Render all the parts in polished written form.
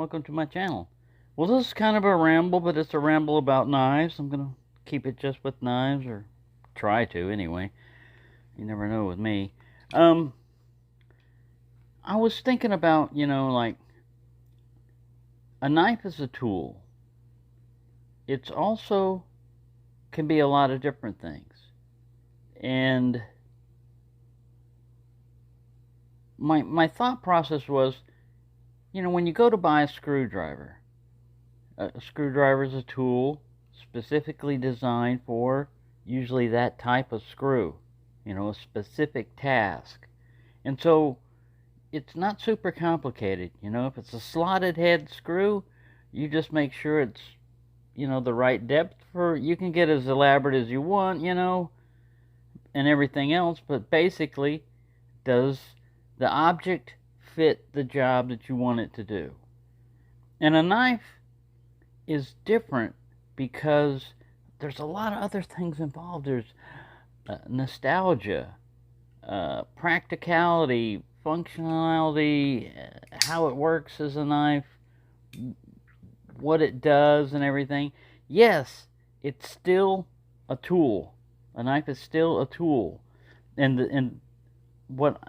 welcome to my channel. Well, this is kind of a ramble, but it's a ramble about knives. I'm going to keep it just with knives, or try to anyway. You never know with me. I was thinking about, like, a knife is a tool. It's also can be a lot of different things. And my thought process was, when you go to buy a screwdriver is a tool specifically designed for usually that type of screw, a specific task. And so it's not super complicated. If it's a slotted head screw, you just make sure it's, the right depth for, you can get as elaborate as you want, and everything else, but basically, does the object fit the job that you want it to do? And a knife is different because there's a lot of other things involved. There's nostalgia, practicality, functionality, how it works as a knife, what it does and everything. Yes, it's still a tool. A knife is still a tool. And what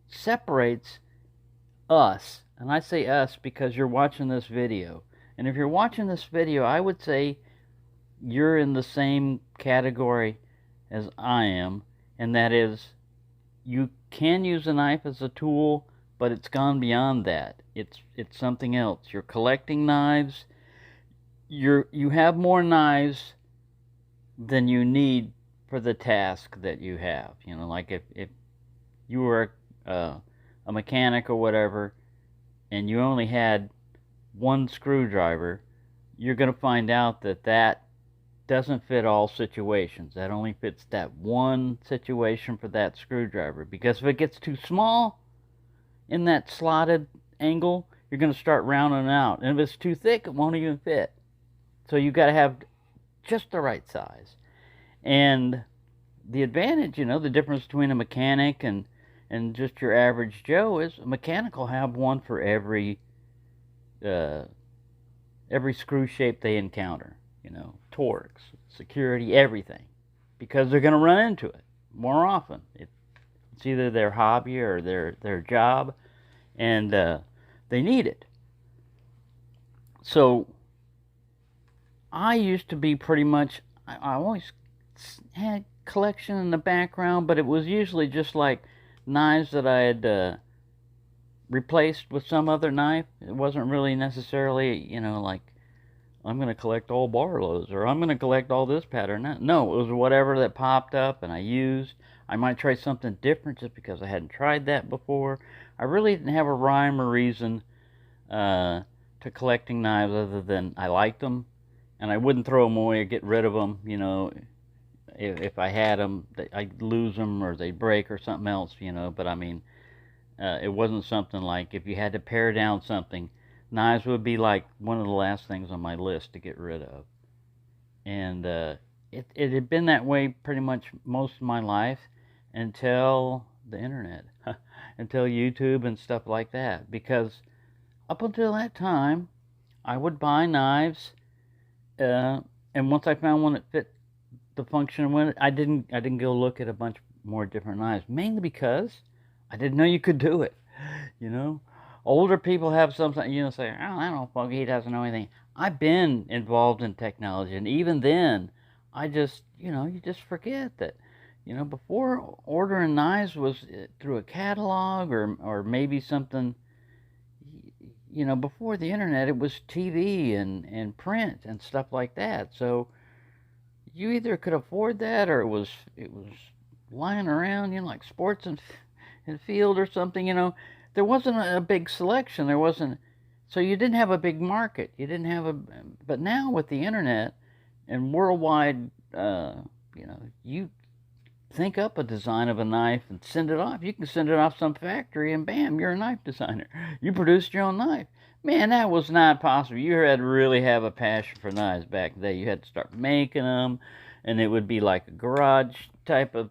separates us, and I say us because you're watching this video, and if you're watching this video, I would say you're in the same category as I am, and that is, you can use a knife as a tool, but it's gone beyond that. It's something else. You're collecting knives. You have more knives than you need for the task that you have. Like if you were a mechanic or whatever, and you only had one screwdriver, you're going to find out that doesn't fit all situations. That only fits that one situation for that screwdriver. Because if it gets too small in that slotted angle, you're going to start rounding out. And if it's too thick, it won't even fit. So you've got to have just the right size. And the advantage, the difference between a mechanic and just your average Joe is a mechanic will have one for every screw shape they encounter. Torques, security, everything. Because they're going to run into it more often. It's either their hobby or their job, and they need it. So I used to be pretty much, I always had collection in the background, but it was usually just like knives that I had replaced with some other knife. It wasn't really necessarily, like, I'm going to collect all Barlows, or I'm going to collect all this pattern. No, it was whatever that popped up and I used. I might try something different just because I hadn't tried that before. I really didn't have a rhyme or reason to collecting knives other than I liked them, and I wouldn't throw them away or get rid of them. If I had them, I'd lose them or they'd break or something else, but I mean, it wasn't something like if you had to pare down something, knives would be like one of the last things on my list to get rid of. And it had been that way pretty much most of my life until the internet, until YouTube and stuff like that. Because up until that time, I would buy knives, and once I found one that fit the function of it, I didn't go look at a bunch more different knives, mainly because I didn't know you could do it. Older people have something, say, oh, I don't know, he doesn't know anything. I've been involved in technology, and even then, I just, you just forget that, before ordering knives was through a catalog or maybe something, before the internet, it was TV and print and stuff like that. So you either could afford that or it was lying around, like Sports and Field or something, There wasn't a big selection. There wasn't, so you didn't have a big market. You didn't have but now with the internet and worldwide, you think up a design of a knife and send it off. You can send it off some factory and bam, you're a knife designer. You produced your own knife. Man, that was not possible. You had to really have a passion for knives back then. You had to start making them, and it would be like a garage type of,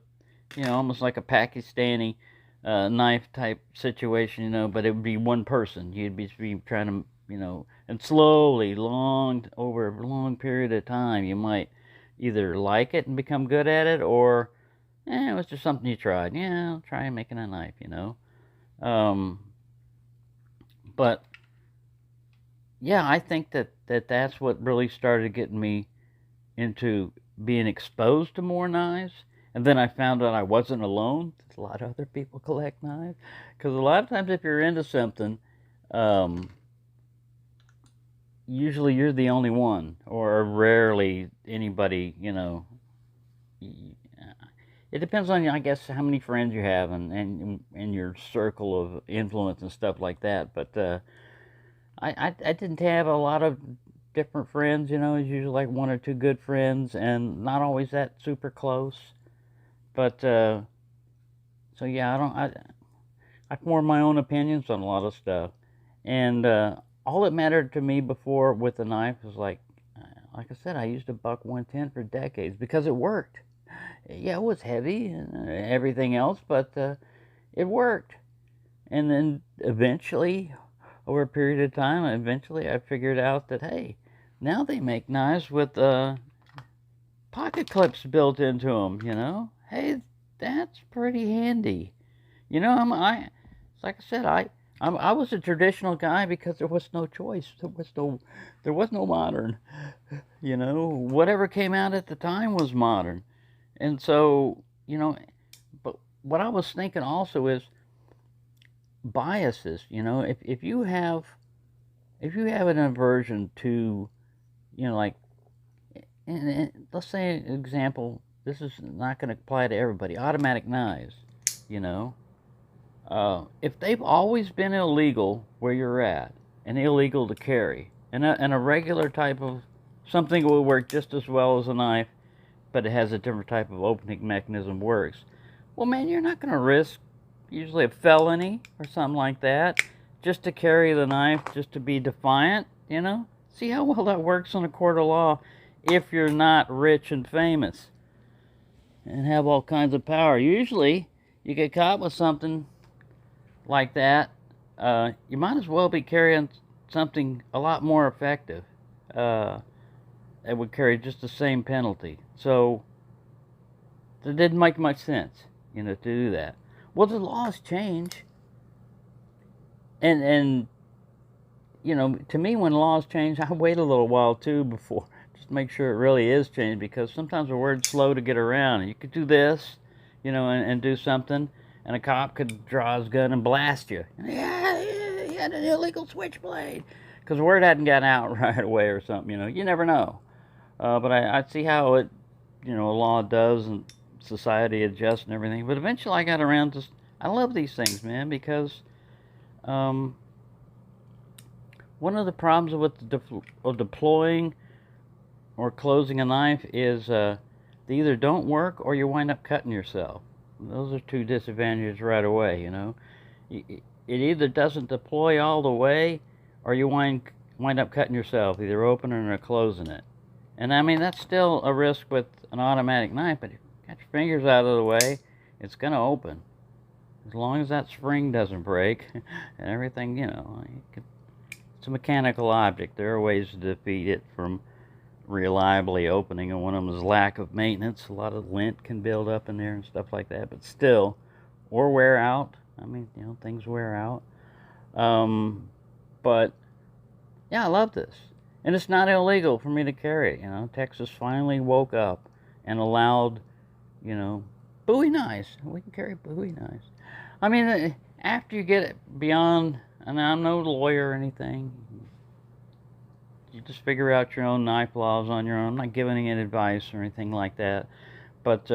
almost like a Pakistani knife type situation, but it would be one person. You'd be trying to, and slowly, over a long period of time, you might either like it and become good at it, or it was just something you tried. Yeah, I'll try making a knife. Um, but yeah, I think that's what really started getting me into being exposed to more knives. And then I found out I wasn't alone. A lot of other people collect knives. Because a lot of times, if you're into something, um, usually you're the only one, or rarely anybody. It depends on, I guess, how many friends you have and your circle of influence and stuff like that. But I didn't have a lot of different friends. It's usually like one or two good friends, and not always that super close. But so yeah, I form my own opinions on a lot of stuff, and all that mattered to me before with the knife was like I said, I used a buck 110 for decades because it worked. Yeah, it was heavy and everything else, but it worked. And then eventually, over a period of time, I figured out that, hey, now they make knives with pocket clips built into them. Hey, that's pretty handy. Like I said, I was a traditional guy because there was no choice. There was no modern. Whatever came out at the time was modern. And so, but what I was thinking also is biases. If you have an aversion to, like, and let's say an example. This is not going to apply to everybody. Automatic knives. You know, if they've always been illegal where you're at and illegal to carry, and a regular type of something will work just as well as a knife, but it has a different type of opening mechanism works. Well, man, you're not going to risk usually a felony or something like that just to carry the knife, just to be defiant. See how well that works in a court of law if you're not rich and famous and have all kinds of power. Usually, you get caught with something like that, you might as well be carrying something a lot more effective. Uh, that would carry just the same penalty. So it didn't make much sense, to do that. Well, the laws change, and to me, when laws change, I wait a little while too before just make sure it really is changed, because sometimes the word's slow to get around. You could do this, and do something, and a cop could draw his gun and blast you. Yeah, he had an illegal switchblade because the word hadn't gotten out right away or something. You never know. But I see how it, law does and society adjusts and everything. But eventually I got around to, I love these things, man, because um, one of the problems with deploying or closing a knife is they either don't work or you wind up cutting yourself. Those are two disadvantages right away. It either doesn't deploy all the way or you wind up cutting yourself, either opening or closing it. And I mean, that's still a risk with an automatic knife, but if you got your fingers out of the way, it's going to open. As long as that spring doesn't break and everything, it's a mechanical object. There are ways to defeat it from reliably opening, and one of them is lack of maintenance. A lot of lint can build up in there and stuff like that, but still, or wear out. I mean, things wear out. But yeah, I love this. And it's not illegal for me to carry it. Texas finally woke up and allowed, Bowie knives. We can carry Bowie knives. I mean, after you get it beyond, and I'm no lawyer or anything, you just figure out your own knife laws on your own. I'm not giving any advice or anything like that. But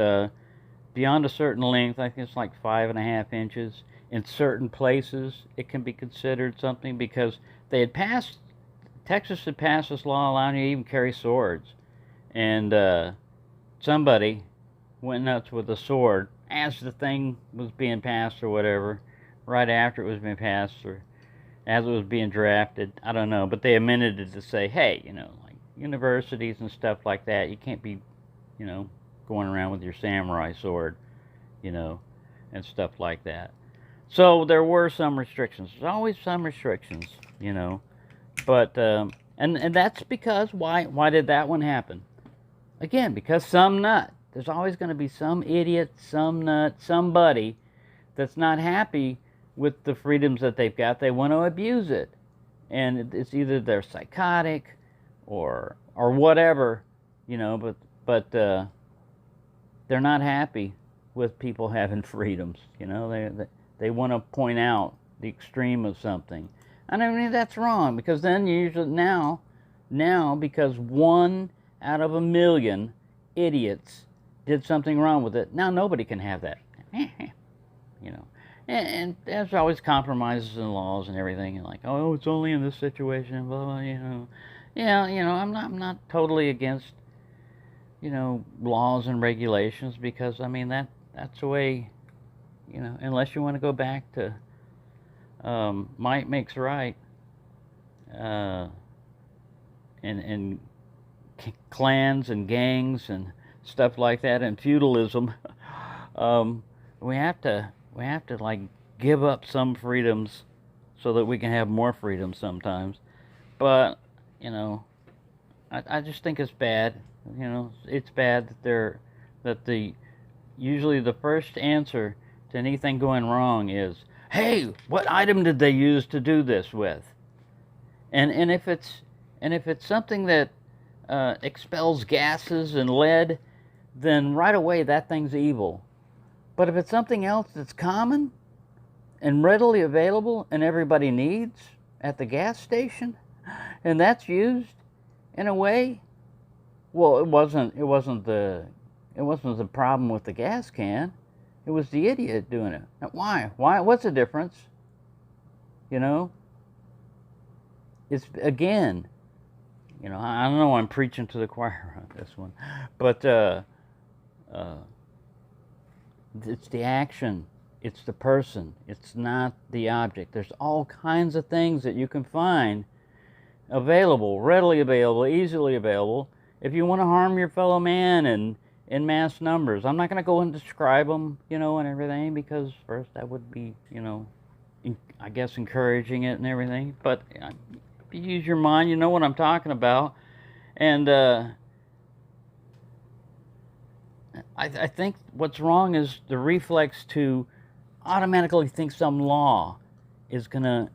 beyond a certain length, I think it's like 5.5 inches, in certain places, it can be considered something, because Texas had passed this law allowing you to even carry swords. And somebody went nuts with a sword as the thing was being passed or whatever, right after it was being passed or as it was being drafted. I don't know, but they amended it to say, hey, like universities and stuff like that, you can't be, going around with your samurai sword, and stuff like that. So there were some restrictions. There's always some restrictions, you know. But and that's because why did that one happen? Again, because some nut. There's always going to be some idiot, some nut, somebody that's not happy with the freedoms that they've got. They want to abuse it, and it's either they're psychotic or whatever, you know. But they're not happy with people having freedoms. You know, they want to point out the extreme of something. And I mean that's wrong because then you usually now because one out of a million idiots did something wrong with it. Now nobody can have that. You know. And there's always compromises and laws and everything, and like, oh, it's only in this situation, blah blah, you know. Yeah, you know, I'm not totally against, you know, laws and regulations because I mean that's the way, you know, unless you want to go back to might makes right, uh, and clans and gangs and stuff like that and feudalism. um, we have to like give up some freedoms so that we can have more freedom sometimes. But you know, I just think it's bad. You know, it's bad that the usually the first answer to anything going wrong is, "Hey, what item did they use to do this with?" And if it's something that expels gases and lead, then right away that thing's evil. But if it's something else that's common and readily available and everybody needs at the gas station, and that's used in a way, well, it wasn't the problem with the gas can. It was the idiot doing it. Now, why? Why? What's the difference? You know, it's again. You know, I don't know. I'm preaching to the choir on this one, but uh, it's the action. It's the person. It's not the object. There's all kinds of things that you can find available, readily available, easily available. If you want to harm your fellow man and in mass numbers, I'm not going to go and describe them, you know, and everything because first that would be, you know, I guess encouraging it and everything. But if you use your mind, you know what I'm talking about. And I think what's wrong is the reflex to automatically think some law is gonna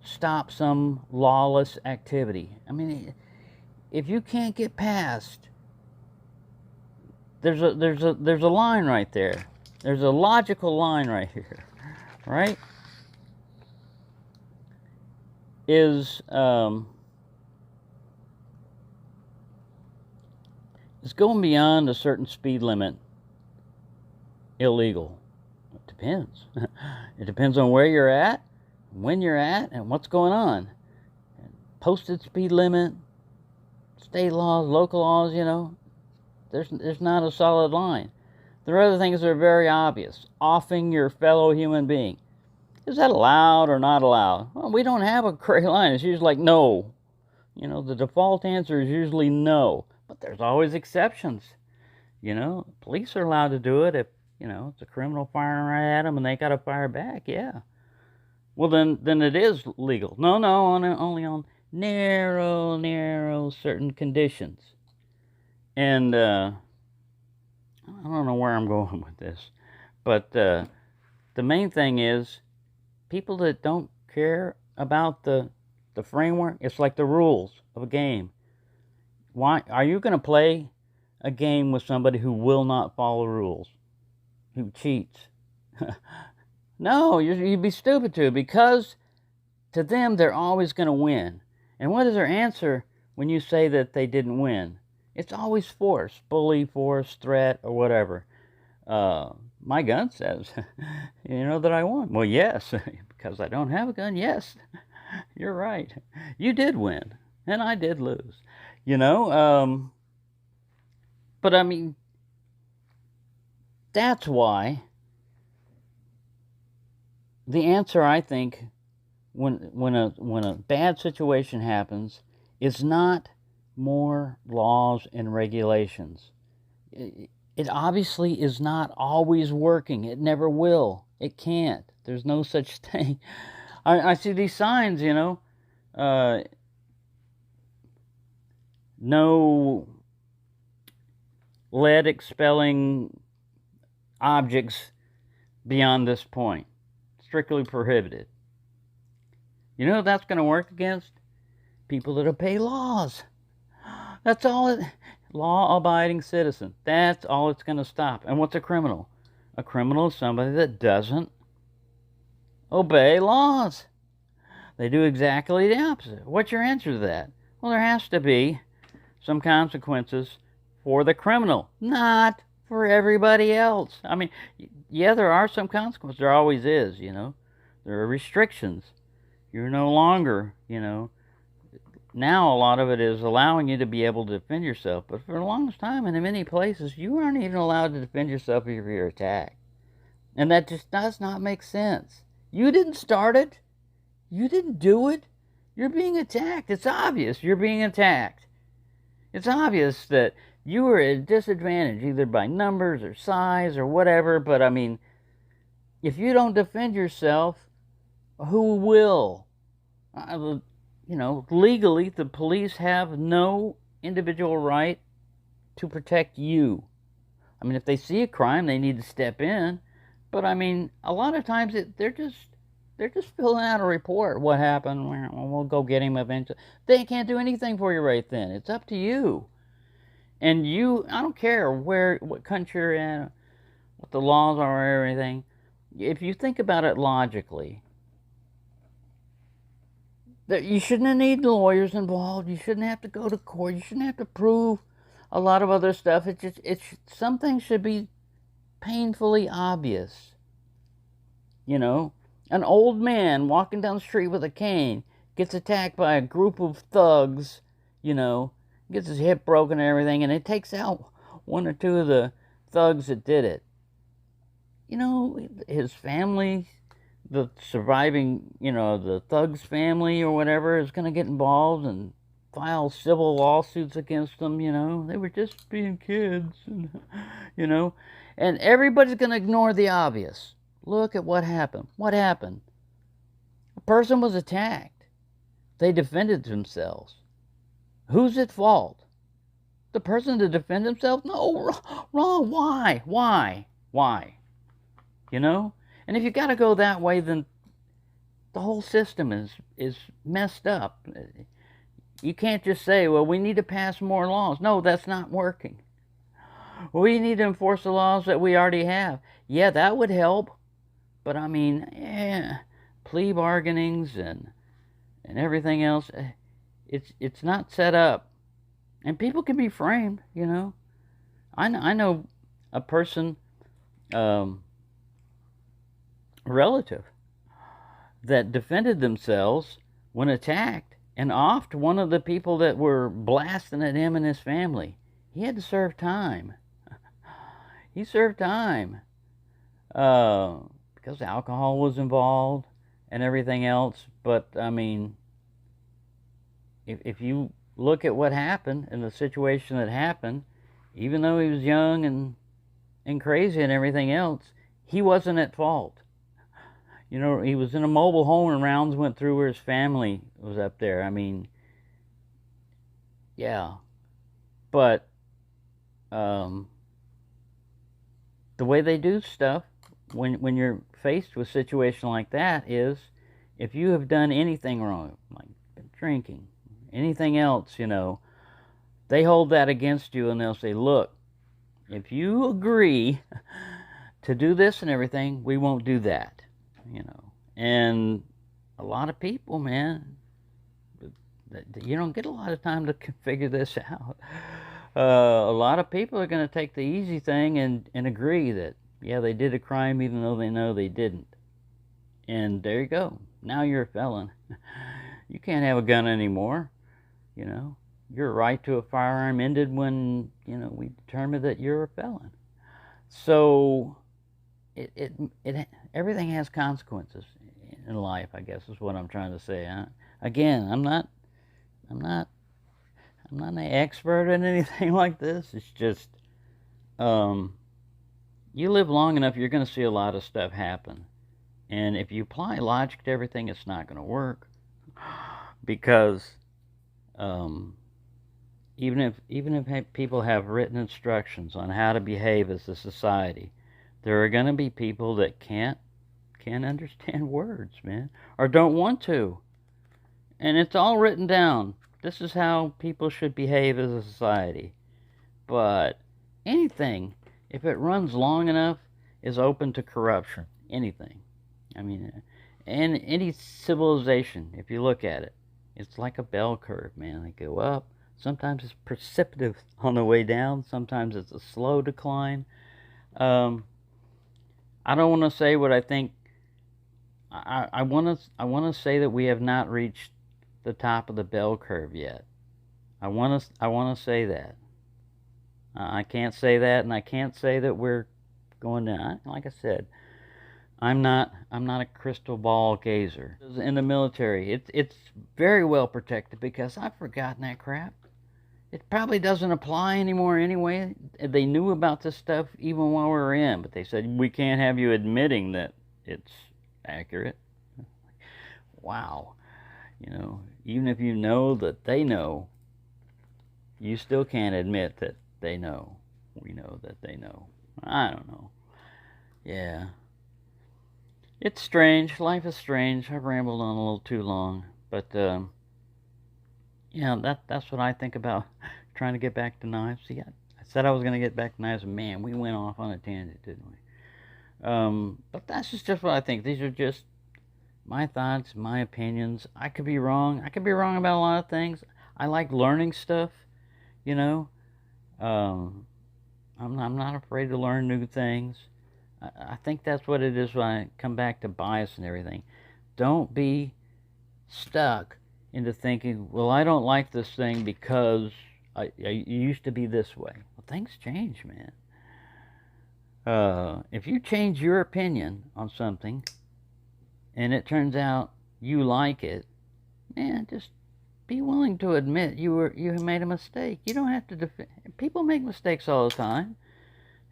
stop some lawless activity. I mean, if you can't get past, there's a line right there. There's a logical line right here, right? Is going beyond a certain speed limit illegal? It depends. It depends on where you're at, when you're at, and what's going on. Posted speed limit, state laws, local laws, you know, there's not a solid line. There are other things that are very obvious. Offing your fellow human being. Is that allowed or not allowed? Well, we don't have a gray line. It's usually like no. You know, the default answer is usually no. But there's always exceptions. You know, police are allowed to do it if, you know, it's a criminal firing right at them and they got to fire back. Yeah. Well, then it is legal. No, only on narrow certain conditions. And I don't know where I'm going with this, but the main thing is people that don't care about the framework. It's like the rules of a game. Why are you going to play a game with somebody who will not follow rules, who cheats? No, you'd be stupid to, because to them they're always going to win. And what is their answer when you say that they didn't win? It's always force, bully, force, threat, or whatever. My gun says, you know, that I won. Well, yes, because I don't have a gun. Yes, you're right. You did win, and I did lose. You know, but I mean, that's why the answer, I think, when a bad situation happens, is not more laws and regulations. It obviously is not always working. It never will. It can't. There's no such thing. I see these signs, no lead expelling objects beyond this point. Strictly prohibited. You know who that's going to work against? People that obey laws. That's all it... Law-abiding citizen. That's all it's going to stop. And what's a criminal? A criminal is somebody that doesn't obey laws. They do exactly the opposite. What's your answer to that? Well, there has to be some consequences for the criminal, not for everybody else. I mean, yeah, there are some consequences. There always is, There are restrictions. You're no longer, now a lot of it is allowing you to be able to defend yourself. But for the longest time, and in many places, you aren't even allowed to defend yourself if you're attacked. And that just does not make sense. You didn't start it. You didn't do it. You're being attacked. It's obvious you're being attacked. It's obvious that you are at a disadvantage, either by numbers or size or whatever. But I mean, if you don't defend yourself, who will? Legally, the police have no individual right to protect you. I mean, if they see a crime, they need to step in. But I mean, a lot of times they're just filling out a report. What happened? We'll go get him eventually. They can't do anything for you right then. It's up to you. And I don't care what country you're in, what the laws are or anything. If you think about it logically, that you shouldn't need lawyers involved. You shouldn't have to go to court. You shouldn't have to prove a lot of other stuff. Some things should be painfully obvious. An old man walking down the street with a cane gets attacked by a group of thugs, gets his hip broken and everything, and it takes out one or two of the thugs that did it. His family, the surviving, the thug's family or whatever is going to get involved and file civil lawsuits against them, They were just being kids, and everybody's going to ignore the obvious. Look at what happened. What happened? A person was attacked. They defended themselves. Who's at fault? The person to defend himself? No, wrong. Why? And if you got to go that way, then the whole system is messed up. You can't just say, well, we need to pass more laws. No, that's not working. We need to enforce the laws that we already have. Yeah, that would help. But I mean, plea bargainings and everything else, it's not set up. And people can be framed, I know a person, a relative, that defended themselves when attacked and offed one of the people that were blasting at him and his family. He had to serve time. He served time. Because alcohol was involved and everything else. But, I mean, if you look at what happened and the situation that happened, even though he was young and crazy and everything else, he wasn't at fault. He was in a mobile home and rounds went through where his family was up there. I mean, yeah. But the way they do stuff, when you're faced with a situation like that, is if you have done anything wrong, like drinking, anything else, they hold that against you and they'll say, look, if you agree to do this and everything, we won't do that, And a lot of people, man, you don't get a lot of time to figure this out. A lot of people are going to take the easy thing and agree that, yeah, they did a crime even though they know they didn't. And there you go. Now you're a felon. You can't have a gun anymore. Your right to a firearm ended when, we determined that you're a felon. So everything has consequences in life, I guess is what I'm trying to say. Again, I'm not an expert in anything like this. It's just, you live long enough, you're going to see a lot of stuff happen. And if you apply logic to everything, it's not going to work, because um, even if people have written instructions on how to behave as a society, there are going to be people that can't understand words, man, or don't want to. And it's all written down. This is how people should behave as a society. But anything, if it runs long enough, is open to corruption. Anything. I mean, and any civilization, if you look at it, it's like a bell curve, man. They go up. Sometimes it's precipitous on the way down. Sometimes it's a slow decline. Um, I don't want to say what I think. I want to say that we have not reached the top of the bell curve yet. I want to say that. I can't say that, and I can't say that we're going down. Like I said, I'm not a crystal ball gazer. In the military, it's very well protected, because I've forgotten that crap. It probably doesn't apply anymore anyway. They knew about this stuff even while we were in, but they said we can't have you admitting that it's accurate. Wow. Even if you know that they know, you still can't admit that they know. We know that they know. I don't know. Yeah. It's strange. Life is strange. I've rambled on a little too long. But, yeah, that's what I think about trying to get back to knives. See, I said I was going to get back to knives, and man, we went off on a tangent, didn't we? But that's just what I think. These are just my thoughts, my opinions. I could be wrong. I could be wrong about a lot of things. I like learning stuff, you know. Um, I'm not afraid to learn new things. I think that's what it is when I come back to bias and everything. Don't be stuck into thinking, well, I don't like this thing because I used to be this way. Well, things change, man. If you change your opinion on something and it turns out you like it, man, just be willing to admit you made a mistake. You don't have to people make mistakes all the time.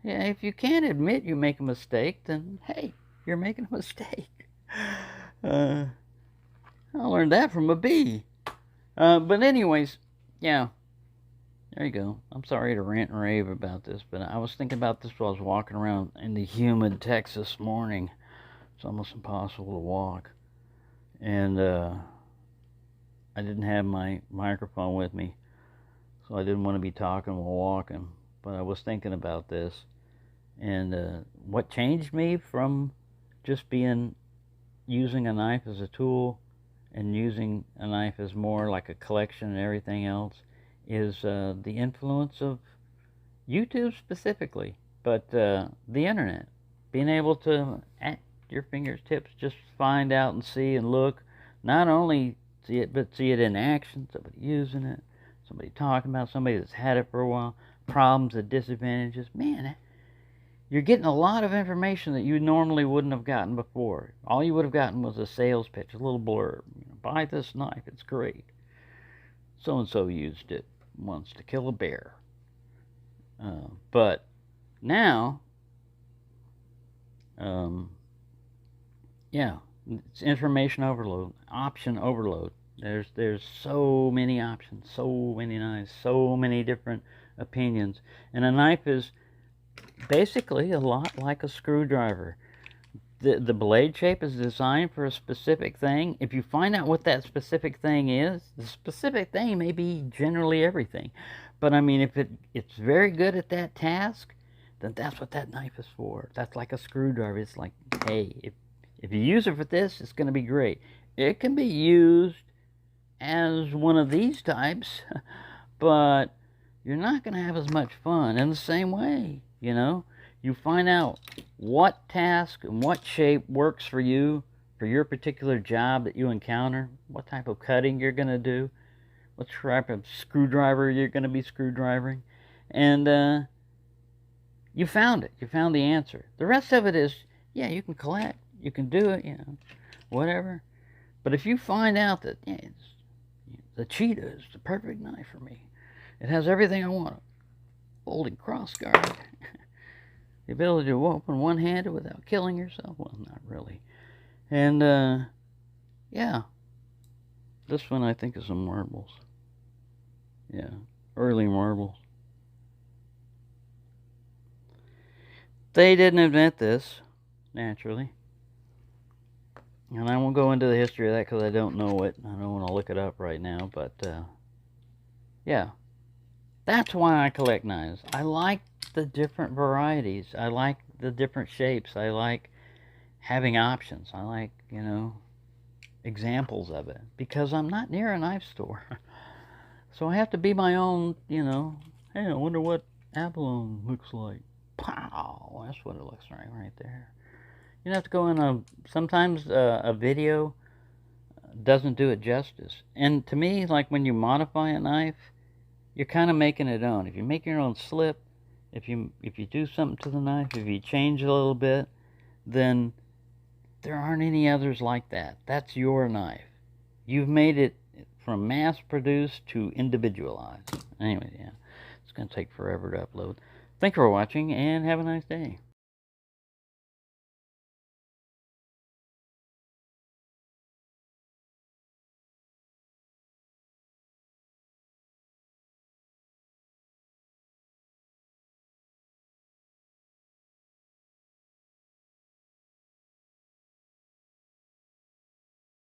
Yeah, if you can't admit you make a mistake, then hey, you're making a mistake. I learned that from a bee. But anyways, yeah, there you go. I'm sorry to rant and rave about this, but I was thinking about this while I was walking around in the humid Texas morning. It's almost impossible to walk. And I didn't have my microphone with me, so I didn't want to be talking while walking. But I was thinking about this, and what changed me from just using a knife as a tool and using a knife as more like a collection and everything else is the influence of YouTube specifically, but the internet. Being able to, at your fingertips, just find out and see and look, not only see it, but see it in action, somebody using it, somebody talking about, somebody that's had it for a while, problems and disadvantages. Man, you're getting a lot of information that you normally wouldn't have gotten before. All you would have gotten was a sales pitch, a little blurb. Buy this knife, it's great. So-and-so used it once to kill a bear. But now, yeah, it's information overload, option overload. There's so many options, so many knives, so many different opinions. And a knife is basically a lot like a screwdriver. The blade shape is designed for a specific thing. If you find out what that specific thing is, the specific thing may be generally everything. But I mean, if it's very good at that task, then that's what that knife is for. That's like a screwdriver. It's like, hey, if you use it for this, it's going to be great. It can be used as one of these types, but you're not going to have as much fun in the same way, you know? You find out what task and what shape works for you, for your particular job that you encounter, what type of cutting you're going to do, what type of screwdriver you're going to be screwdrivering, and you found it. You found the answer. The rest of it is, yeah, you can collect, you can do it, whatever. But if you find out that the Cheetah is the perfect knife for me, it has everything I want, folding cross guard, the ability to open one-handed without killing yourself, well, not really. And, yeah. This one I think is some marbles. Yeah, early marbles. They didn't invent this, naturally. And I won't go into the history of that because I don't know it. I don't want to look it up right now, but, yeah. That's why I collect knives. I like the different varieties. I like the different shapes. I like having options. I like, examples of it. Because I'm not near a knife store. So I have to be my own, hey, I wonder what abalone looks like. Pow! That's what it looks like right there. You have to go in sometimes a video doesn't do it justice. And to me, like when you modify a knife, you're kind of making it own. If you make your own slip, if you do something to the knife, if you change a little bit, then there aren't any others like that. That's your knife. You've made it from mass produced to individualized. Anyway, yeah, it's going to take forever to upload. Thank you for watching and have a nice day.